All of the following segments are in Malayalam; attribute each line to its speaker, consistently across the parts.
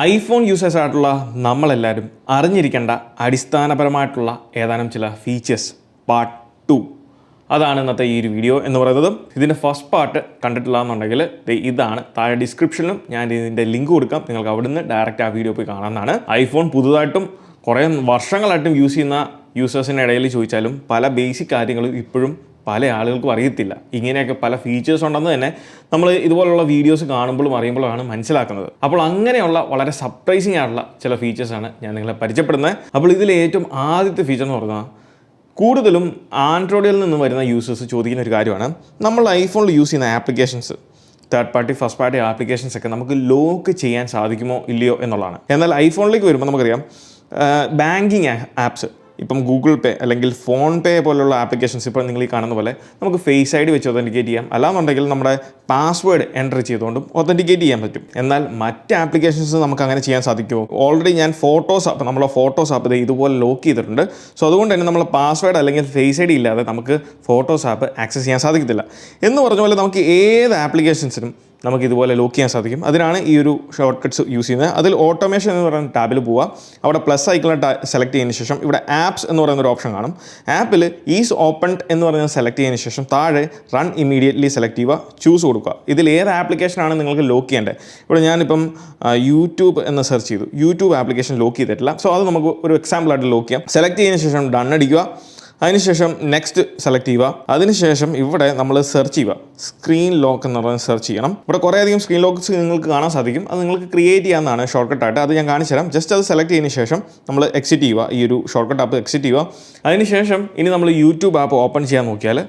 Speaker 1: ഐഫോൺ യൂസേഴ്സ് ആയിട്ടുള്ള നമ്മളെല്ലാവരും അറിഞ്ഞിരിക്കേണ്ട അടിസ്ഥാനപരമായിട്ടുള്ള ഏതാനും ചില ഫീച്ചേഴ്സ് പാർട്ട് 2 അതാണ് ഇന്നത്തെ ഈ ഒരു വീഡിയോ എന്ന് പറയുന്നത്. ഇതിൻ്റെ ഫസ്റ്റ് പാർട്ട് കണ്ടിട്ടില്ല എന്നുണ്ടെങ്കിൽ ഇതാണ് താഴെ ഡിസ്ക്രിപ്ഷനിലും ഞാൻ ഇതിൻ്റെ ലിങ്ക് കൊടുക്കാം. നിങ്ങൾക്ക് അവിടുന്ന് ഡയറക്റ്റ് ആ വീഡിയോ പോയി കാണാവുന്നതാണ്. ഐഫോൺ പുതുതായിട്ടും കുറേ വർഷങ്ങളായിട്ടും യൂസ് ചെയ്യുന്ന യൂസേഴ്സിൻ്റെ ഇടയിൽ ചോദിച്ചാലും പല ബേസിക് കാര്യങ്ങളും ഇപ്പോഴും പല ആളുകൾക്കും അറിയത്തില്ല. ഇങ്ങനെയൊക്കെ പല ഫീച്ചേഴ്സ് ഉണ്ടെന്ന് തന്നെ നമ്മൾ ഇതുപോലുള്ള വീഡിയോസ് കാണുമ്പോഴും അറിയുമ്പോഴാണ് മനസ്സിലാക്കുന്നത്. അപ്പോൾ അങ്ങനെയുള്ള വളരെ സർപ്രൈസിങ് ആയിട്ടുള്ള ചില ഫീച്ചേഴ്സാണ് ഞാൻ നിങ്ങളെ പരിചയപ്പെടുന്നത്. അപ്പോൾ ഇതിലെ ഏറ്റവും ആദ്യത്തെ ഫീച്ചർ എന്ന് പറഞ്ഞാൽ കൂടുതലും ആൻഡ്രോയിഡിൽ നിന്ന് വരുന്ന യൂസേഴ്സ് ചോദിക്കുന്ന ഒരു കാര്യമാണ്, നമ്മൾ ഐഫോണിൽ യൂസ് ചെയ്യുന്ന applications, third party first party applications ഒക്കെ നമുക്ക് ലോക്ക് ചെയ്യാൻ സാധിക്കുമോ ഇല്ലയോ എന്നുള്ളതാണ്. എന്നാൽ ഐഫോണിലേക്ക് വരുമ്പോൾ നമുക്കറിയാം ബാങ്കിങ് ആപ്സ്, ഇപ്പം ഗൂഗിൾ പേ അല്ലെങ്കിൽ ഫോൺ പേ പോലുള്ള ആപ്ലിക്കേഷൻസ് ഇപ്പോൾ നിങ്ങൾ ഈ കാണുന്ന പോലെ നമുക്ക് ഫേസ് ഐ ഡി വെച്ച് ഒതൻറ്റിക്കേറ്റ് ചെയ്യാം, അല്ലാന്നുണ്ടെങ്കിൽ നമ്മുടെ പാസ്വേഡ് എൻ്റർ ചെയ്തുകൊണ്ടും ഒതൻറ്റിക്കേറ്റ് ചെയ്യാൻ പറ്റും. എന്നാൽ മറ്റ് ആപ്ലിക്കേഷൻസ് നമുക്ക് അങ്ങനെ ചെയ്യാൻ സാധിക്കുമോ? ഓൾറെഡി ഞാൻ ഫോട്ടോസ് ആപ്പ്, നമ്മളെ ഫോട്ടോസ് ആപ്പ് ഇതുപോലെ ലോക്ക് ചെയ്തിട്ടുണ്ട്. സോ അതുകൊണ്ട് തന്നെ നമ്മൾ പാസ്വേഡ് അല്ലെങ്കിൽ ഫേസ് ഐ ഡി ഇല്ലാതെ നമുക്ക് ഫോട്ടോസ് ആപ്പ് ആക്സസ് ചെയ്യാൻ സാധിക്കത്തില്ല. എന്ന് പറഞ്ഞ പോലെ നമുക്ക് ഏത് ആപ്ലിക്കേഷൻസിനും നമുക്ക് ഇതുപോലെ ലോക്ക് ചെയ്യാൻ സാധിക്കും. അതിനാണ് ഈ ഒരു ഷോർട്ട് കട്ട്സ് യൂസ് ചെയ്യുന്നത്. അതിൽ ഓട്ടോമേഷൻ എന്ന് പറയുന്ന ടാബിൽ പോവുക, അവിടെ പ്ലസ് ഐക്കൺ സെലക്ട് ചെയ്തതിന് ശേഷം ഇവിടെ ആപ്സ് എന്ന് പറയുന്ന ഒരു ഓപ്ഷൻ കാണും. ആപ്പിൽ ഈസ് ഓപ്പൺഡ് എന്ന് പറയുന്നത് സെലക്ട് ചെയ്തതിന് ശേഷം താഴെ റൺ ഇമീഡിയറ്റ്ലി സെലക്ട് ചെയ്യുക, ചൂസ് കൊടുക്കുക. ഇതിൽ ഏത് ആപ്ലിക്കേഷനാണ് നിങ്ങൾക്ക് ലോക്ക് ചെയ്യേണ്ടത്? ഇവിടെ ഞാനിപ്പം യൂട്യൂബ് എന്ന് സെർച്ച് ചെയ്തു, യൂട്യൂബ് ആപ്ലിക്കേഷൻ ലോക്ക് ചെയ്തിട്ടില്ല. സോ അത് നമുക്ക് ഒരു എക്സാമ്പിളായിട്ട് ലോക്ക് ചെയ്യാം. സെലക്ട് ചെയ്തതിന് ശേഷം ഡൺ അടിക്കുക, അതിനുശേഷം നെക്സ്റ്റ് സെലക്ട് ചെയ്യുക. അതിനുശേഷം ഇവിടെ നമ്മൾ സെർച്ച് ചെയ്യുക, സ്ക്രീൻ ലോക്ക് എന്ന് പറഞ്ഞാൽ സെർച്ച് ചെയ്യണം. ഇവിടെ കുറേയധികം സ്ക്രീൻ ലോക്ക്സ് നിങ്ങൾക്ക് കാണാൻ സാധിക്കും. അത് നിങ്ങൾക്ക് ക്രിയേറ്റ് ചെയ്യാവുന്നതാണ് ഷോർട്ട് കട്ടായിട്ട്. അത് ഞാൻ കാണിച്ചു തരാം. ജസ്റ്റ് അത് സെലക്ട് ചെയ്തതിന് ശേഷം നമ്മൾ എക്സിറ്റ് ചെയ്യുക, ഈ ഒരു ഷോർട്ട് കട്ട് ആപ്പ് എക്സിറ്റ് ചെയ്യുക. അതിനുശേഷം ഇനി നമ്മൾ യൂട്യൂബ് ആപ്പ് ഓപ്പൺ ചെയ്യാൻ നോക്കിയാൽ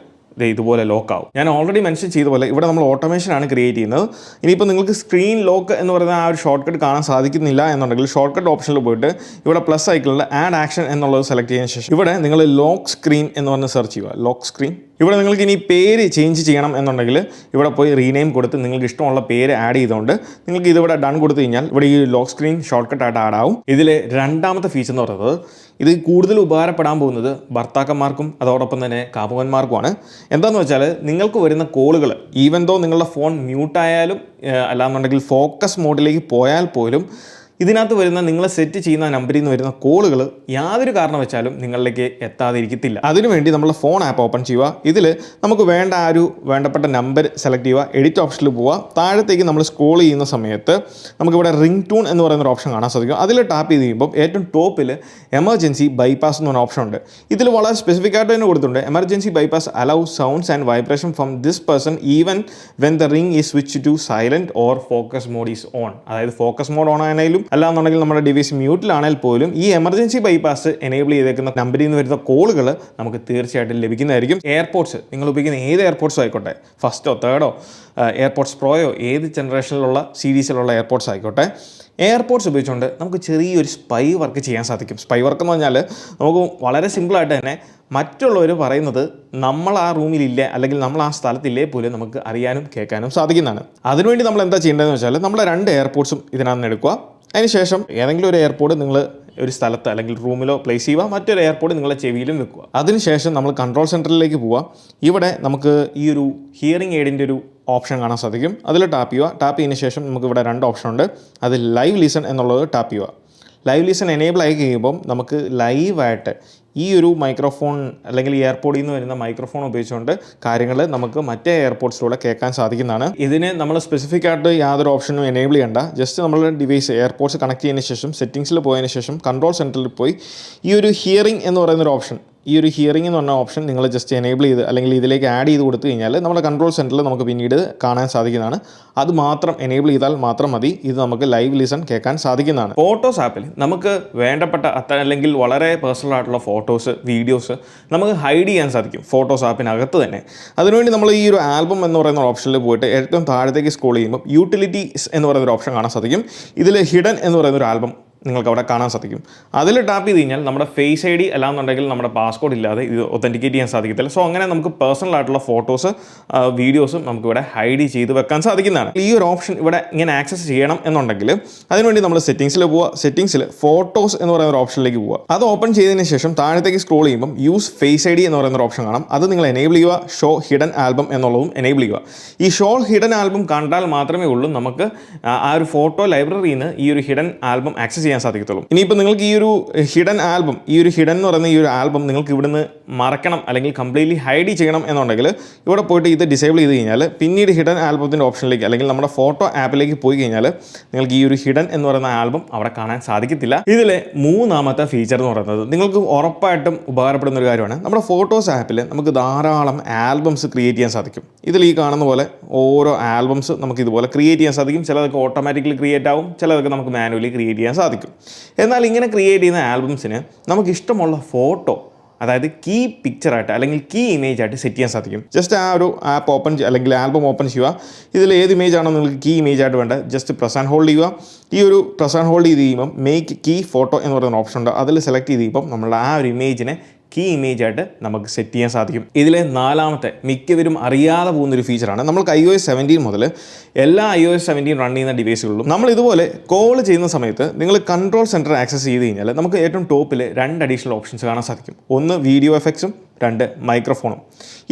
Speaker 1: ഇതുപോലെ ലോക്ക് ആവും. ഞാൻ ഓൾറെഡി മെൻഷൻ ചെയ്ത പോലെ ഇവിടെ നമ്മൾ ഓട്ടോമേഷനാണ് ക്രിയേറ്റ് ചെയ്യുന്നത്. ഇനിയിപ്പോൾ നിങ്ങൾക്ക് സ്ക്രീൻ ലോക്ക് എന്ന് പറയുന്ന ആ ഒരു ഷോർട്ട് കട്ട് കാണാൻ സാധിക്കുന്നില്ല എന്നുണ്ടെങ്കിൽ ഷോർട്ട് കട്ട് ഓപ്ഷനിൽ പോയിട്ട് ഇവിടെ പ്ലസ് ഐക്കണിൽ ആഡ് ആക്ഷൻ എന്നുള്ളത് സെലക്ട് ചെയ്തതിന് ശേഷം ഇവിടെ നിങ്ങൾ ലോക്ക് സ്ക്രീൻ എന്ന് പറഞ്ഞ് സെർച്ച് ചെയ്യുക, ലോക്ക് സ്ക്രീൻ. ഇവിടെ നിങ്ങൾക്ക് ഇനി പേര് ചേഞ്ച് ചെയ്യണം എന്നുണ്ടെങ്കിൽ ഇവിടെ പോയി റീനെയിം കൊടുത്ത് നിങ്ങൾക്ക് ഇഷ്ടമുള്ള പേര് ആഡ് ചെയ്തുകൊണ്ട് നിങ്ങൾക്ക് ഇതിവിടെ ഡൺ കൊടുത്തു കഴിഞ്ഞാൽ ഇവിടെ ഈ ലോക്ക് സ്ക്രീൻ ഷോർട്ട് കട്ടായിട്ട് ആഡ് ആവും. ഇതിൽ രണ്ടാമത്തെ ഫീച്ചർ എന്ന് പറയുന്നത്, ഇത് കൂടുതൽ ഉപകാരപ്പെടാൻ പോകുന്നത് ഭർത്താക്കന്മാർക്കും അതോടൊപ്പം തന്നെ കാമുകന്മാർക്കുമാണ്. എന്താണെന്ന് വെച്ചാൽ നിങ്ങൾക്ക് വരുന്ന കോളുകൾ ഈവൻ ദോ നിങ്ങളുടെ ഫോൺ മ്യൂട്ടായാലും അല്ലാന്നുണ്ടെങ്കിൽ ഫോക്കസ് മോഡിലേക്ക് പോയാൽ പോലും ഇതിനകത്ത് വരുന്ന നിങ്ങൾ സെറ്റ് ചെയ്യുന്ന നമ്പറിൽ നിന്ന് വരുന്ന കോളുകൾ യാതൊരു കാരണം വെച്ചാലും നിങ്ങളിലേക്ക് എത്താതിരിക്കത്തില്ല. അതിനുവേണ്ടി നമ്മൾ ഫോൺ ആപ്പ് ഓപ്പൺ ചെയ്യുക. ഇതിൽ നമുക്ക് വേണ്ട ആ ഒരു വേണ്ടപ്പെട്ട നമ്പർ സെലക്ട് ചെയ്യുക, എഡിറ്റ് ഓപ്ഷനിൽ പോവുക. താഴത്തേക്ക് നമ്മൾ സ്ക്രോൾ ചെയ്യുന്ന സമയത്ത് നമുക്കിവിടെ റിംഗ് ടൂൺ എന്ന് പറയുന്ന ഒരു ഓപ്ഷൻ കാണാൻ സാധിക്കും. അതിൽ ടാപ്പ് ചെയ്ത് കഴിയുമ്പോൾ ഏറ്റവും ടോപ്പിൽ എമർജൻസി ബൈപ്പാസ് എന്ന് പറഞ്ഞ ഓപ്ഷൻ ഉണ്ട്. ഇതിൽ വളരെ സ്പെസിഫിക് ആയിട്ട് തന്നെ കൊടുത്തിട്ടുണ്ട്, emergency bypass allow sounds and vibration from this person even when the ring is switch to silent or focus mode is on. അതായത് ഫോക്കസ് മോഡ് ഓൺ ആണെങ്കിലും അല്ലാന്നുണ്ടെങ്കിൽ നമ്മുടെ ഡിവൈസ് മ്യൂട്ടിലാണെങ്കിൽ പോലും ഈ എമർജൻസി ബൈപ്പാസ് എനേബിൾ ചെയ്തേക്കുന്ന നമ്പറിൽ നിന്ന് വരുന്ന കോളുകൾ നമുക്ക് തീർച്ചയായിട്ടും ലഭിക്കുന്നതായിരിക്കും. എയർപോർട്സ്, നിങ്ങൾ ഉപയോഗിക്കുന്ന ഏത് എയർപോർട്ട്സും ആയിക്കോട്ടെ, ഫസ്റ്റോ തേർഡോ എയർപോർട്സ് പ്രോയോ ഏത് ജനറേഷനിലുള്ള സീരീസിലുള്ള എയർപോർട്സ് ആയിക്കോട്ടെ, എയർപോർട്സ് ഉപയോഗിച്ചുകൊണ്ട് നമുക്ക് ചെറിയൊരു സ്പൈ വർക്ക് ചെയ്യാൻ സാധിക്കും. സ്പൈ വർക്ക് എന്ന് പറഞ്ഞാൽ നമുക്ക് വളരെ സിമ്പിളായിട്ട് തന്നെ മറ്റുള്ളവർ പറയുന്നത് നമ്മൾ ആ റൂമിലില്ലേ അല്ലെങ്കിൽ നമ്മൾ ആ സ്ഥലത്തില്ലേ പോലും നമുക്ക് അറിയാനും കേൾക്കാനും സാധിക്കുന്നതാണ്. അതിനുവേണ്ടി നമ്മൾ എന്താ ചെയ്യേണ്ടതെന്ന് വെച്ചാൽ നമ്മുടെ 2 എയർപോർട്സും ഇതിനകത്ത് എടുക്കുക. അതിനുശേഷം ഏതെങ്കിലും ഒരു എയർപോർട്ട് നിങ്ങൾ ഒരു സ്ഥലത്ത് അല്ലെങ്കിൽ റൂമിലോ പ്ലേസ് ചെയ്യുക, മറ്റൊരു എയർപോർട്ട് നിങ്ങളുടെ ചെവിയിലും വെക്കുക. അതിനുശേഷം നമ്മൾ കൺട്രോൾ സെൻറ്ററിലേക്ക് പോവുക. ഇവിടെ നമുക്ക് ഈ ഒരു ഹിയറിംഗ് എയ്ഡിൻ്റെ ഒരു ഓപ്ഷൻ കാണാൻ സാധിക്കും. അതിൽ ടാപ്പ് ചെയ്യുക. ടാപ്പ് ചെയ്തതിന് ശേഷം നമുക്ക് ഇവിടെ 2 ഓപ്ഷൻ ഉണ്ട്. അത് ലൈവ് ലിസൺ എന്നുള്ളത് ടാപ്പ് ചെയ്യുക. ലൈവ് ലിസൺ എനേബിൾ ആയി കഴിയുമ്പം നമുക്ക് ലൈവായിട്ട് ഈ ഒരു മൈക്രോഫോൺ അല്ലെങ്കിൽ എയർപോർട്ടിൽ നിന്ന് വരുന്ന മൈക്രോഫോൺ ഉപയോഗിച്ചുകൊണ്ട് കാര്യങ്ങൾ നമുക്ക് മറ്റേ എയർപോർട്സിലൂടെ കേൾക്കാൻ സാധിക്കുന്നതാണ്. ഇതിന് നമ്മൾ സ്പെസിഫിക് ആയിട്ട് യാതൊരു ഓപ്ഷനും എനേബിൾ ചെയ്യേണ്ട. ജസ്റ്റ് നമ്മളുടെ ഡിവൈസ് എയർപോർട്സ് കണക്ട് ചെയ്തതിന് ശേഷം സെറ്റിംഗ്സിൽ പോയതിന് ശേഷം കൺട്രോൾ സെൻറ്ററിൽ പോയി ഈ ഒരു ഹിയറിംഗ് എന്ന് പറയുന്നൊരു ഓപ്ഷൻ, ഈ ഒരു ഹിയറിംഗ് എന്ന് പറഞ്ഞ ഓപ്ഷൻ നിങ്ങൾ ജസ്റ്റ് എനേബിൾ ചെയ്ത് അല്ലെങ്കിൽ ഇതിലേക്ക് ആഡ് ചെയ്ത് കൊടുത്തു കഴിഞ്ഞാൽ നമ്മുടെ കൺട്രോൾ സെൻറ്ററിൽ നമുക്ക് പിന്നീട് കാണാൻ സാധിക്കുന്നതാണ്. അത് മാത്രം എനേബിൾ ചെയ്താൽ മാത്രം മതി, ഇത് നമുക്ക് ലൈവ് ലിസൺ കേൾക്കാൻ സാധിക്കുന്നതാണ്. ഫോട്ടോസ് ആപ്പിൽ നമുക്ക് വേണ്ടപ്പെട്ട അല്ലെങ്കിൽ വളരെ പേഴ്സണൽ ആയിട്ടുള്ള ഫോട്ടോസ്, വീഡിയോസ് നമുക്ക് ഹൈഡ് ചെയ്യാൻ സാധിക്കും ഫോട്ടോസ് ആപ്പിനകത്ത് തന്നെ. അതിനുവേണ്ടി നമ്മൾ ഈ ഒരു ആൽബം എന്ന് പറയുന്ന ഓപ്ഷനിൽ പോയിട്ട് ഏറ്റവും താഴത്തേക്ക് സ്ക്രോൾ ചെയ്യുമ്പോൾ യൂട്ടിലിറ്റീസ് എന്ന് പറയുന്ന ഒരു ഓപ്ഷൻ കാണാൻ സാധിക്കും. ഇതിൽ ഹിഡൻ എന്ന് പറയുന്ന ഒരു ആൽബം നിങ്ങൾക്ക് അവിടെ കാണാൻ സാധിക്കും. അതിൽ ടാപ്പ് ചെയ്ത് കഴിഞ്ഞാൽ നമ്മുടെ ഫേസ് ID അല്ലാന്നുണ്ടെങ്കിൽ നമ്മുടെ പാസ്പോർട്ട് ഇല്ലാതെ ഇത് ഒത്തൻറ്റിക്കേറ്റ് ചെയ്യാൻ സാധിക്കത്തില്ല. സോ അങ്ങനെ നമുക്ക് പേഴ്സണൽ ആയിട്ടുള്ള ഫോട്ടോസ് വീഡിയോസും നമുക്കിവിടെ ഹൈഡ് ചെയ്ത് വെക്കാൻ സാധിക്കുന്നതാണ്. ഈ ഒരു ഓപ്ഷൻ ഇവിടെ ഇങ്ങനെ ആക്സസ് ചെയ്യണം എന്നുണ്ടെങ്കിൽ അതിനുവേണ്ടി നമ്മൾ സെറ്റിംഗ്സിൽ പോവുക. സെറ്റിംഗ്സിൽ ഫോട്ടോസ് എന്ന് പറയുന്ന ഒരു ഓപ്ഷനിലേക്ക് പോവുക. അത് ഓപ്പൺ ചെയ്തതിന് ശേഷം താഴത്തേക്ക് സ്ക്രോൾ ചെയ്യുമ്പോൾ യൂസ് ഫേസ് ID എന്ന് പറയുന്ന ഒരു ഓപ്ഷൻ കാണാം. അത് നിങ്ങൾ എനേബിൾ ചെയ്യുക. ഷോ ഹിഡൻ ആൽബം എന്നുള്ളതും എനേബിൾ ചെയ്യുക. ഈ ഷോ ഹിഡൻ ആൽബം കണ്ടാൽ മാത്രമേ ഉള്ളൂ നമുക്ക് ആ ഒരു ഫോട്ടോ ലൈബ്രറിയിൽ നിന്ന് ഈ ഒരു ഹിഡൻ ആൽബം ആക്സസ് ചെയ്യാൻ സാധിക്കത്തുള്ളൂ. ഇനിയിപ്പോൾ നിങ്ങൾക്ക് ഈ ഒരു ഹിഡൻ ആൽബം, ഈ ഒരു ഹിഡൻ എന്ന് പറയുന്ന ഈ ഒരു ആൽബം നിങ്ങൾക്ക് ഇവിടുന്ന് മറക്കണം അല്ലെങ്കിൽ കംപ്ലീറ്റ്ലി ഹൈഡ് ചെയ്യണം എന്നുണ്ടെങ്കിൽ ഇവിടെ പോയിട്ട് ഇത് ഡിസേബിൾ ചെയ്ത് കഴിഞ്ഞാൽ പിന്നീട് ഹിഡൻ ആൽബത്തിൻ്റെ ഓപ്ഷനിലേക്ക് അല്ലെങ്കിൽ നമ്മുടെ ഫോട്ടോ ആപ്പിലേക്ക് പോയി കഴിഞ്ഞാൽ നിങ്ങൾക്ക് ഈ ഒരു ഹിഡൻ എന്ന് പറയുന്ന ആൽബം അവിടെ കാണാൻ സാധിക്കത്തില്ല. ഇതിലെ മൂന്നാമത്തെ ഫീച്ചർ എന്ന് പറയുന്നത് നിങ്ങൾക്ക് ഉറപ്പായിട്ടും ഉപകാരപ്പെടുന്ന ഒരു കാര്യമാണ്. നമ്മുടെ ഫോട്ടോസ് ആപ്പിൽ നമുക്ക് ധാരാളം ആൽബംസ് ക്രിയേറ്റ് ചെയ്യാൻ സാധിക്കും. ഇതിൽ ഈ കാണുന്ന പോലെ ഓരോ ആൽബംസ് നമുക്ക് ഇതുപോലെ ക്രിയേറ്റ് ചെയ്യാൻ സാധിക്കും. ചിലതൊക്കെ ഓട്ടോമാറ്റിക്കലി ക്രിയേറ്റ് ആവും, ചിലതൊക്കെ നമുക്ക് മാനുവലി ക്രിയേറ്റ് ചെയ്യാൻ സാധിക്കും. എന്നാൽ ഇങ്ങനെ ക്രിയേറ്റ് ചെയ്യുന്ന ആൽബംസിന് നമുക്ക് ഇഷ്ടമുള്ള ഫോട്ടോ, അതായത് കീ പിക്ചറായിട്ട് അല്ലെങ്കിൽ കീ ഇമേജ് ആയിട്ട് സെറ്റ് ചെയ്യാൻ സാധിക്കും. ജസ്റ്റ് ആ ഒരു ആപ്പ് ഓപ്പൺ അല്ലെങ്കിൽ ആൽബം ഓപ്പൺ ചെയ്യുക. ഇതിൽ ഏത് ഇമേജ് ആണോ നിങ്ങൾക്ക് കീ ഇമേജ് ആയിട്ട് വേണ്ടത് ജസ്റ്റ് പ്രസ് ആൻഡ് ഹോൾഡ് ചെയ്യുക. ഈ ഒരു പ്രസ് ആൻഡ് ഹോൾഡ് ചെയ്ത് കഴിയുമ്പോൾ മേക്ക് കീ ഫോട്ടോ എന്ന് പറയുന്ന ഓപ്ഷൻ ഉണ്ട്. അതിൽ സെലക്ട് ചെയ്ത് കഴിയുമ്പോൾ നമ്മൾ ആ ഒരു ഇമേജിനെ കീ ഇമേജ് ആയിട്ട് നമുക്ക് സെറ്റ് ചെയ്യാൻ സാധിക്കും. ഇതിലെ നാലാമത്തെ മിക്കവരും അറിയാതെ പോകുന്നൊരു ഫീച്ചറാണ്. നമ്മൾക്ക് iOS 17 മുതൽ എല്ലാ iOS 17 റൺ ചെയ്യുന്ന ഡിവൈസുകളിലും നമ്മൾ ഇതുപോലെ കോൾ ചെയ്യുന്ന സമയത്ത് നിങ്ങൾ കൺട്രോൾ സെൻറ്റർ ആക്സസ് ചെയ്ത് കഴിഞ്ഞാൽ നമുക്ക് ഏറ്റവും ടോപ്പിൽ 2 അഡീഷണൽ ഓപ്ഷൻസ് കാണാൻ സാധിക്കും. ഒന്ന് വീഡിയോ എഫക്ട്സും 2 മൈക്രോഫോണും.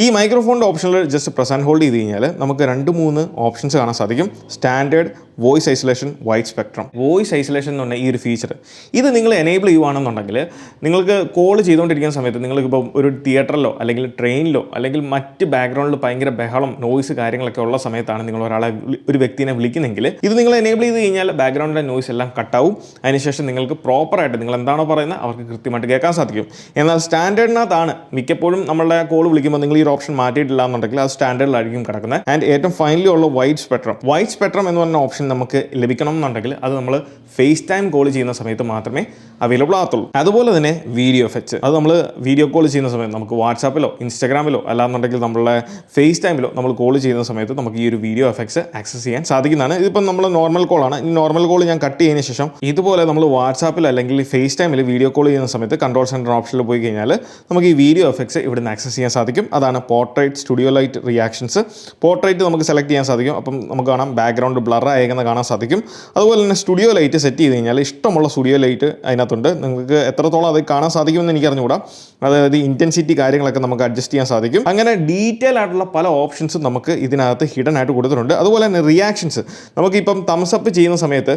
Speaker 1: ഈ മൈക്രോഫോണിൻ്റെ ഓപ്ഷനിൽ ജസ്റ്റ് പ്രസ് ആൻഡ് ഹോൾഡ് ചെയ്ത് കഴിഞ്ഞാൽ നമുക്ക് 2-3 ഓപ്ഷൻസ് കാണാൻ സാധിക്കും. Standard, voice isolation, wide spectrum. Voice isolation എന്ന് പറഞ്ഞാൽ ഈ ഒരു ഫീച്ചർ ഇത് നിങ്ങൾ എനേബിൾ ചെയ്യുകയാണെന്നുണ്ടെങ്കിൽ നിങ്ങൾക്ക് കോൾ ചെയ്തുകൊണ്ടിരിക്കുന്ന സമയത്ത് നിങ്ങൾക്കിപ്പോൾ ഒരു തിയേറ്ററിലോ അല്ലെങ്കിൽ ട്രെയിനിലോ അല്ലെങ്കിൽ മറ്റ് ബാക്ക്ഗ്രൗണ്ടിൽ ഭയങ്കര ബഹളം, നോയ്സ് കാര്യങ്ങളൊക്കെ ഉള്ള സമയത്താണ് നിങ്ങൾ ഒരാളെ ഒരു വ്യക്തിനെ വിളിക്കുന്നെങ്കിൽ ഇത് നിങ്ങൾ എനേബിൾ ചെയ്ത് കഴിഞ്ഞാൽ ബാക്ക്ഗ്രൗണ്ടിലെ നോയ്സ് എല്ലാം കട്ടാവും. അതിനുശേഷം നിങ്ങൾക്ക് പ്രോപ്പറായിട്ട് നിങ്ങൾ എന്താണോ പറയുന്നത് അവർക്ക് കൃത്യമായിട്ട് കേൾക്കാൻ സാധിക്കും. എന്നാൽ സ്റ്റാൻഡേർഡിനകത്താണ് മിക്കപ്പോഴും നമ്മളുടെ കോൾ വിളിക്കുമ്പോൾ നിങ്ങൾ ഈ ഒരു ഓപ്ഷൻ മാറ്റിയിട്ടില്ല എന്നുണ്ടെങ്കിൽ അത് സ്റ്റാൻഡേർഡിലായിരിക്കും കിടക്കുന്നത്. ആൻഡ് ഏറ്റവും ഫൈനലി ഉള്ള വൈഡ് സ്പെക്ട്രം എന്ന് പറഞ്ഞ ഓപ്ഷൻ നമുക്ക് ലഭിക്കണം എന്നുണ്ടെങ്കിൽ അത് നമ്മൾ ഫേസ് ടൈം കോൾ ചെയ്യുന്ന സമയത്ത് മാത്രമേ അവൈലബിൾ ആകത്തുള്ളൂ. അതുപോലെ തന്നെ വീഡിയോ എഫക്ട്സ്, അത് നമ്മൾ വീഡിയോ കോൾ ചെയ്യുന്ന സമയത്ത് നമുക്ക് വാട്സാപ്പിലോ ഇൻസ്റ്റാഗ്രാമിലോ അല്ലാന്നുണ്ടെങ്കിൽ നമ്മളുടെ ഫേസ് ടൈമിലോ നമ്മൾ കോൾ ചെയ്യുന്ന സമയത്ത് നമുക്ക് ഈ ഒരു വീഡിയോ എഫക്ട്സ് ആക്സസ് ചെയ്യാൻ സാധിക്കുന്നതാണ്. ഇതിപ്പം നമ്മൾ നോർമൽ കോളാണ്. ഈ നോർമൽ കോൾ ഞാൻ കട്ട് ചെയ്തതിന് ശേഷം ഇതുപോലെ നമ്മൾ വാട്സാപ്പിൽ അല്ലെങ്കിൽ ഫേസ് ടൈമിൽ വീഡിയോ കോൾ ചെയ്യുന്ന സമയത്ത് കൺട്രോൾ സെൻറ്റർ ഓപ്ഷനിൽ പോയി കഴിഞ്ഞാൽ നമുക്ക് ഈ വീഡിയോ എഫക്ട്സ് ഇവിടെ നിന്ന് ആക്സസ് ചെയ്യാൻ സാധിക്കും. അതാണ് portrait, studio light, reactions. Portrait നമുക്ക് സെലക്ട് ചെയ്യാൻ സാധിക്കും. അപ്പം നമുക്ക് കാണാം ബാക്ക്ഗ്രൗണ്ട് ബ്ലർ ആയേക്കുന്ന കാണാൻ സാധിക്കും. അതുപോലെ തന്നെ സ്റ്റുഡിയോ ലൈറ്റ് സെറ്റ് ചെയ്ത് കഴിഞ്ഞാൽ ഇഷ്ടമുള്ള സ്റ്റുഡിയോ ലൈറ്റ് അതിനകത്തുണ്ട്. നിങ്ങൾക്ക് എത്രത്തോളം അത് കാണാൻ സാധിക്കുമെന്ന് എനിക്ക് അറിഞ്ഞുകൂടാ. അതായത് ഇൻറ്റൻസിറ്റി കാര്യങ്ങളൊക്കെ നമുക്ക് അഡ്ജസ്റ്റ് ചെയ്യാൻ സാധിക്കും. അങ്ങനെ ഡീറ്റെയിൽ ആയിട്ടുള്ള പല ഓപ്ഷൻസും നമുക്ക് ഇതിനകത്ത് ഹിഡൻ ആയിട്ട് കൊടുത്തിട്ടുണ്ട്. അതുപോലെ തന്നെ റിയാക്ഷൻസ്, നമുക്കിപ്പം തംസ് അപ്പ് ചെയ്യുന്ന സമയത്ത്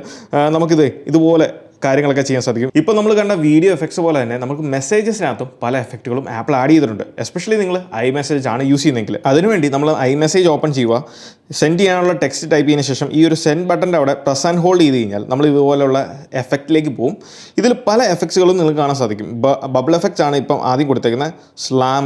Speaker 1: നമുക്കിത് ഇതുപോലെ കാര്യങ്ങളൊക്കെ ചെയ്യാൻ സാധിക്കും. ഇപ്പോൾ നമ്മൾ കണ്ട വീഡിയോ എഫക്ട്സ് പോലെ തന്നെ നമുക്ക് മെസ്സേജസിനകത്തും പല എഫക്റ്റുകളും ആപ്പിൾ ആഡ് ചെയ്തിട്ടുണ്ട്. എസ്പെഷ്യലി നിങ്ങൾ iMessage ആണ് യൂസ് ചെയ്യുന്നതെങ്കിൽ അതിനുവേണ്ടി നമ്മൾ iMessage ഓപ്പൺ ചെയ്യുക. സെൻഡ് ചെയ്യാനുള്ള ടെക്സ്റ്റ് ടൈപ്പ് ചെയ്തതിന് ശേഷം ഈ ഒരു സെൻഡ് ബട്ടൻ്റെ അവിടെ പ്രസ് ആൻഡ് ഹോൾഡ് ചെയ്ത് കഴിഞ്ഞാൽ നമ്മൾ ഇതുപോലെയുള്ള എഫക്റ്റിലേക്ക് പോകും. ഇതിൽ പല എഫക്ട്സുകളും നിങ്ങൾക്ക് കാണാൻ സാധിക്കും. ബബിൾ എഫക്ട്സ് ആണ് ഇപ്പം ആദ്യം കൊടുത്തേക്കുന്നത്. സ്ലാം,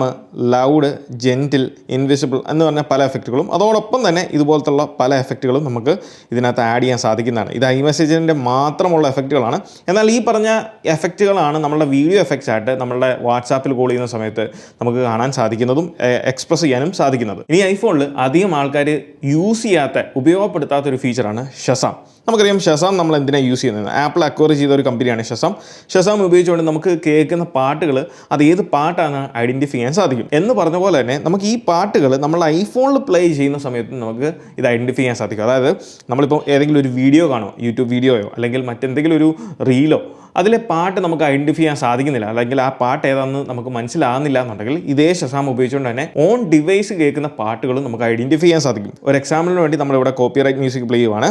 Speaker 1: ലൗഡ്, ജെൻറ്റിൽ, ഇൻവിസിബിൾ എന്ന് പറഞ്ഞ പല എഫക്റ്റുകളും അതോടൊപ്പം തന്നെ ഇതുപോലത്തുള്ള പല എഫക്റ്റുകളും നമുക്ക് ഇതിനകത്ത് ആഡ് ചെയ്യാൻ സാധിക്കുന്നതാണ്. ഇത് iMessageൻ്റെ മാത്രമുള്ള എഫക്റ്റുകളാണ്. എന്നാൽ ഈ പറഞ്ഞ എഫക്റ്റുകളാണ് നമ്മളുടെ വീഡിയോ എഫക്ട്സ് ആയിട്ട് നമ്മളുടെ വാട്സാപ്പിൽ കോൾ ചെയ്യുന്ന സമയത്ത് നമുക്ക് കാണാൻ സാധിക്കുന്നതും എക്സ്പ്രസ് ചെയ്യാനും സാധിക്കുന്നത്. ഇനി ഐഫോണിൽ അധികം ആൾക്കാർ യൂസ് ചെയ്യാത്ത, ഉപയോഗപ്പെടുത്താത്തൊരു ഫീച്ചറാണ് ഷസാം. നമുക്കറിയാം ഷസാം നമ്മൾ എന്തിനാണ് യൂസ് ചെയ്യുന്നത്? ആപ്പിൾ അക്വയർ ചെയ്ത ഒരു കമ്പനിയാണ് ഷസാം. ഷസാം ഉപയോഗിച്ചുകൊണ്ട് നമുക്ക് കേൾക്കുന്ന പാട്ടുകൾ അത് ഏത് പാട്ടാണ് ഐഡൻറ്റിഫൈ ചെയ്യാൻ സാധിക്കും. എന്ന് പറഞ്ഞ പോലെ തന്നെ നമുക്ക് ഈ പാട്ടുകൾ നമ്മൾ ഐഫോണിൽ പ്ലേ ചെയ്യുന്ന സമയത്ത് നമുക്ക് ഇത് ഐഡൻറ്റിഫൈ ചെയ്യാൻ സാധിക്കും. അതായത് നമ്മളിപ്പോൾ ഏതെങ്കിലും ഒരു വീഡിയോ കാണുമോ, യൂട്യൂബ് വീഡിയോയോ അല്ലെങ്കിൽ മറ്റെന്തെങ്കിലും ഒരു റീലോ, അതിലെ പാട്ട് നമുക്ക് ഐഡൻറ്റിഫൈ ചെയ്യാൻ സാധിക്കുന്നില്ല അല്ലെങ്കിൽ ആ പാട്ട് ഏതാണെന്ന് നമുക്ക് മനസ്സിലാകുന്നില്ല എന്നുണ്ടെങ്കിൽ ഇതേ ഷസാം ഉപയോഗിച്ചുകൊണ്ട് തന്നെ ഓൺ ഡിവൈസ് കേൾക്കുന്ന പാട്ടുകൾ നമുക്ക് ഐഡൻറ്റിഫൈ ചെയ്യാൻ സാധിക്കും. ഒരു എക്സാമ്പിളിന് വേണ്ടി നമ്മളിവിടെ കോപ്പിറൈറ്റ് മ്യൂസിക് പ്ലേ ചെയ്യുവാണ്.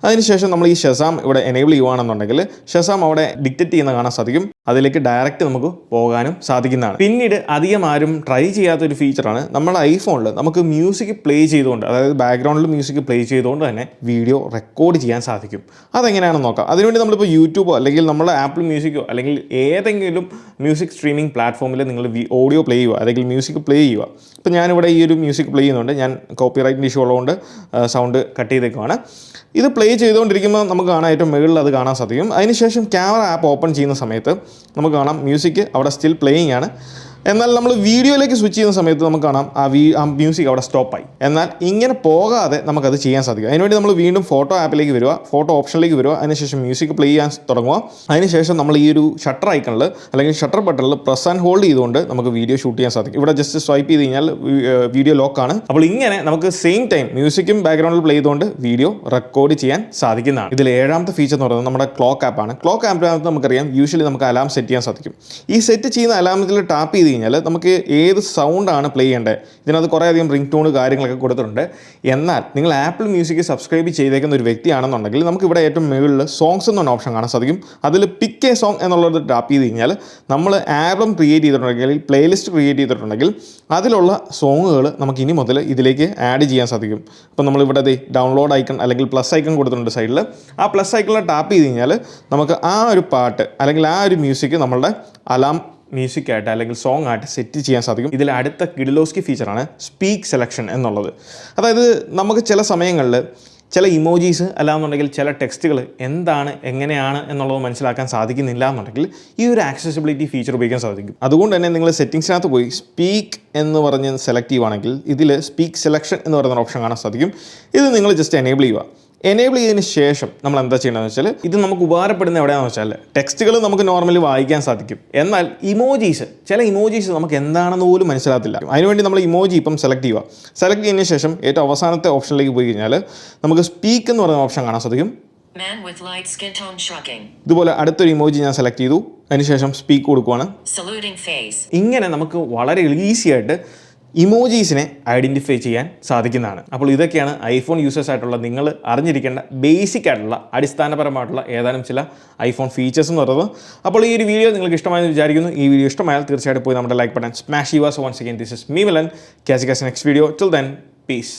Speaker 1: അതിനുശേഷം നമ്മൾ ഈ ഷസാം ഇവിടെ എനേബിൾ ചെയ്യുകയാണെന്നുണ്ടെങ്കിൽ ഷസാം അവിടെ ഡിക്റ്റേറ്റ് ചെയ്യുന്ന കാണാൻ സാധിക്കും. അതിലേക്ക് ഡയറക്റ്റ് നമുക്ക് പോകാനും സാധിക്കുന്നതാണ്. പിന്നീട് അധികം ആരും ട്രൈ ചെയ്യാത്തൊരു ഫീച്ചറാണ് നമ്മുടെ ഐഫോണിൽ നമുക്ക് മ്യൂസിക് പ്ലേ ചെയ്തുകൊണ്ട്, അതായത് ബാക്ക്ഗ്രൗണ്ടിൽ മ്യൂസിക് പ്ലേ ചെയ്തുകൊണ്ട് തന്നെ വീഡിയോ റെക്കോർഡ് ചെയ്യാൻ സാധിക്കും. അതെങ്ങനെയാണെന്ന് നോക്കാം. അതിനുവേണ്ടി നമ്മളിപ്പോൾ യൂട്യൂബോ അല്ലെങ്കിൽ നമ്മുടെ ആപ്പിൾ മ്യൂസിക്കോ അല്ലെങ്കിൽ ഏതെങ്കിലും മ്യൂസിക് സ്ട്രീമിംഗ് പ്ലാറ്റ്ഫോമിൽ നിങ്ങൾ ഓഡിയോ പ്ലേ ചെയ്യുക അല്ലെങ്കിൽ മ്യൂസിക് പ്ലേ ചെയ്യുക. ഇപ്പോൾ ഞാനിവിടെ ഈ ഒരു മ്യൂസിക് പ്ലേ ചെയ്യുന്നുണ്ട്. ഞാൻ കോപ്പിറൈറ്റിൻ്റെ ഇഷ്യൂ ഉള്ളതുകൊണ്ട് സൗണ്ട് കട്ട് ചെയ്തേക്കുവാണ്. ഇത് പ്ലേ ചെയ്തുകൊണ്ടിരിക്കുമ്പോൾ നമുക്ക് കാണാൻ ഏറ്റവും മുകളിൽ അത് കാണാൻ സാധിക്കും. അതിനുശേഷം ക്യാമറ ആപ്പ് ഓപ്പൺ ചെയ്യുന്ന സമയത്ത് നമുക്ക് കാണാം മ്യൂസിക് അവിടെ സ്റ്റിൽ പ്ലേയിങ് ആണ്. എന്നാൽ നമ്മൾ വീഡിയോയിലേക്ക് സ്വിച്ച് ചെയ്യുന്ന സമയത്ത് നമുക്ക് കാണാം ആ മ്യൂസിക് അവിടെ സ്റ്റോപ്പായി. എന്നാൽ ഇങ്ങനെ പോകാതെ നമുക്കത് ചെയ്യാൻ സാധിക്കും. അതിനുവേണ്ടി നമ്മൾ വീണ്ടും ഫോട്ടോ ആപ്പിലേക്ക് വരിക, ഫോട്ടോ ഓപ്ഷനിലേക്ക് വരിക, അതിനുശേഷം മ്യൂസിക് പ്ലേ ചെയ്യാൻ തുടങ്ങുക. അതിനുശേഷം നമ്മൾ ഈ ഒരു ഷട്ടർ ഐക്കണിൽ അല്ലെങ്കിൽ ഷട്ടർ ബട്ടണിൽ പ്രസ് ആൻഡ് ഹോൾഡ് ചെയ്തുകൊണ്ട് നമുക്ക് വീഡിയോ ഷൂട്ട് ചെയ്യാൻ സാധിക്കും. ഇവിടെ ജസ്റ്റ് സ്വൈപ്പ് ചെയ്ത് കഴിഞ്ഞാൽ വീഡിയോ ലോക്കാണ്. അപ്പോൾ ഇങ്ങനെ നമുക്ക് സെയിം ടൈം മ്യൂസിക്കും ബാക്ക്ഗ്രൗണ്ടിൽ പ്ലേ ചെയ്തുകൊണ്ട് വീഡിയോ റെക്കോർഡ് ചെയ്യാൻ സാധിക്കുന്നതാണ്. ഇതിൽ 7ാമത്തെ ഫീച്ചർ എന്ന് പറയുന്നത് നമ്മുടെ ക്ലോക്ക് ആപ്പാണ്. ക്ലോക്ക് ആപ്പിനകത്ത് നമുക്കറിയാം യൂഷ്വലി നമുക്ക് അലാം സെറ്റ് ചെയ്യാൻ സാധിക്കും. ഈ സെറ്റ് ചെയ്യുന്ന അലാമത്തിൽ ടാപ്പ് ചെയ്ത് കഴിഞ്ഞാൽ നമുക്ക് ഏത് സൗണ്ടാണ് പ്ലേ ചെയ്യേണ്ടത്, ഇതിനകത്ത് കുറേയധികം റിംഗ് ടോൺ കാര്യങ്ങളൊക്കെ കൊടുത്തിട്ടുണ്ട്. എന്നാൽ നിങ്ങൾ ആപ്പിൾ മ്യൂസിക് സബ്സ്ക്രൈബ് ചെയ്തേക്കുന്ന ഒരു വ്യക്തിയാണെന്നുണ്ടെങ്കിൽ നമുക്ക് ഇവിടെ ഏറ്റവും മുകളിൽ സോങ്സ് എന്നൊരു ഓപ്ഷൻ കാണാൻ സാധിക്കും. അതിൽ പിക്ക് എ സോങ് എന്നുള്ളത് ടാപ്പ് ചെയ്ത് കഴിഞ്ഞാൽ നമ്മൾ ആൽബം ക്രിയേറ്റ് ചെയ്തിട്ടുണ്ടെങ്കിൽ, പ്ലേലിസ്റ്റ് ക്രിയേറ്റ് ചെയ്തിട്ടുണ്ടെങ്കിൽ അതിലുള്ള സോങ്ങുകൾ നമുക്ക് ഇനി മുതൽ ഇതിലേക്ക് ആഡ് ചെയ്യാൻ സാധിക്കും. അപ്പോൾ നമ്മളിവിടെ ഡൗൺലോഡ് ഐക്കൺ അല്ലെങ്കിൽ പ്ലസ് ഐക്കൺ കൊടുത്തിട്ടുണ്ട് സൈഡിൽ. ആ പ്ലസ് ഐക്കണിൽ ടാപ്പ് ചെയ്ത് കഴിഞ്ഞാൽ നമുക്ക് ആ ഒരു പാട്ട് അല്ലെങ്കിൽ ആ ഒരു മ്യൂസിക് നമ്മളുടെ അലാം മ്യൂസിക്കായിട്ട് അല്ലെങ്കിൽ സോങ് ആയിട്ട് സെറ്റ് ചെയ്യാൻ സാധിക്കും. ഇതിൽ അടുത്ത കിഡിലോസ്കി ഫീച്ചറാണ് സ്പീക്ക് സെലക്ഷൻ എന്നുള്ളത്. അതായത് നമുക്ക് ചില സമയങ്ങളിൽ ചില ഇമോജീസ് അല്ലാന്നുണ്ടെങ്കിൽ ചില ടെക്സ്റ്റുകൾ എന്താണ് എങ്ങനെയാണ് എന്നുള്ളത് മനസ്സിലാക്കാൻ സാധിക്കുന്നില്ല എന്നുണ്ടെങ്കിൽ ഈ ഒരു ആക്സസിബിലിറ്റി ഫീച്ചർ ഉപയോഗിക്കാൻ സാധിക്കും. അതുകൊണ്ട് തന്നെ നിങ്ങൾ സെറ്റിംഗ്സിനകത്ത് പോയി സ്പീക്ക് എന്ന് പറഞ്ഞ് സെലക്ട് ചെയ്യുവാണെങ്കിൽ ഇതിൽ സ്പീക്ക് സെലക്ഷൻ എന്ന് പറയുന്ന ഓപ്ഷൻ കാണാൻ സാധിക്കും. ഇത് നിങ്ങൾ ജസ്റ്റ് എനേബിൾ ചെയ്യുക. എനേബിൾ ചെയ്തതിന് ശേഷം നമ്മൾ എന്താ ചെയ്യേണ്ടതെന്ന് വെച്ചാൽ, ഇത് നമുക്ക് ഉപകാരപ്പെടുന്ന എവിടെയാണെന്ന് വെച്ചാൽ ടെക്സ്റ്റുകൾ നമുക്ക് നോർമലി വായിക്കാൻ സാധിക്കും. എന്നാൽ ചില ഇമോജീസ് നമുക്ക് എന്താണെന്ന് പോലും മനസ്സിലാകത്തില്ല. അതിനുവേണ്ടി നമ്മൾ ഇമോജി ഇപ്പം സെലക്ട് ചെയ്യുക. സെലക്ട് ചെയ്തതിന് ശേഷം ഏറ്റവും അവസാനത്തെ ഓപ്ഷനിലേക്ക് പോയി കഴിഞ്ഞാൽ നമുക്ക് സ്പീക്ക് എന്ന് പറയുന്ന ഓപ്ഷൻ കാണാൻ സാധിക്കും. ഇതുപോലെ അടുത്തൊരു ഇമോജി ഞാൻ സെലക്ട് ചെയ്തു, അതിനുശേഷം സ്പീക്ക് കൊടുക്കുവാണ്. ഇങ്ങനെ നമുക്ക് വളരെ ഈസി ആയിട്ട് ഇമോജീസിനെ ഐഡൻറ്റിഫൈ ചെയ്യാൻ സാധിക്കുന്നതാണ്. അപ്പോൾ ഇതൊക്കെയാണ് ഐഫോൺ യൂസേഴ്സ് ആയിട്ടുള്ള നിങ്ങൾ അറിഞ്ഞിരിക്കേണ്ട ബേസിക് ആയിട്ടുള്ള അടിസ്ഥാനപരമായിട്ടുള്ള ഏതാനും ചില ഐഫോൺ ഫീച്ചേഴ്സ് എന്ന് പറയുന്നത്. അപ്പോൾ ഈ ഒരു വീഡിയോ നിങ്ങൾക്ക് ഇഷ്ടമായെന്ന് വിചാരിക്കുന്നു. ഈ വീഡിയോ ഇഷ്ടമായാൽ തീർച്ചയായിട്ടും പോയി നമ്മുടെ ലൈക്ക് ബട്ടൺ സ്മാഷ് ചെയ്യുക. So once again this is me Milan. Catch next video. Till then piece.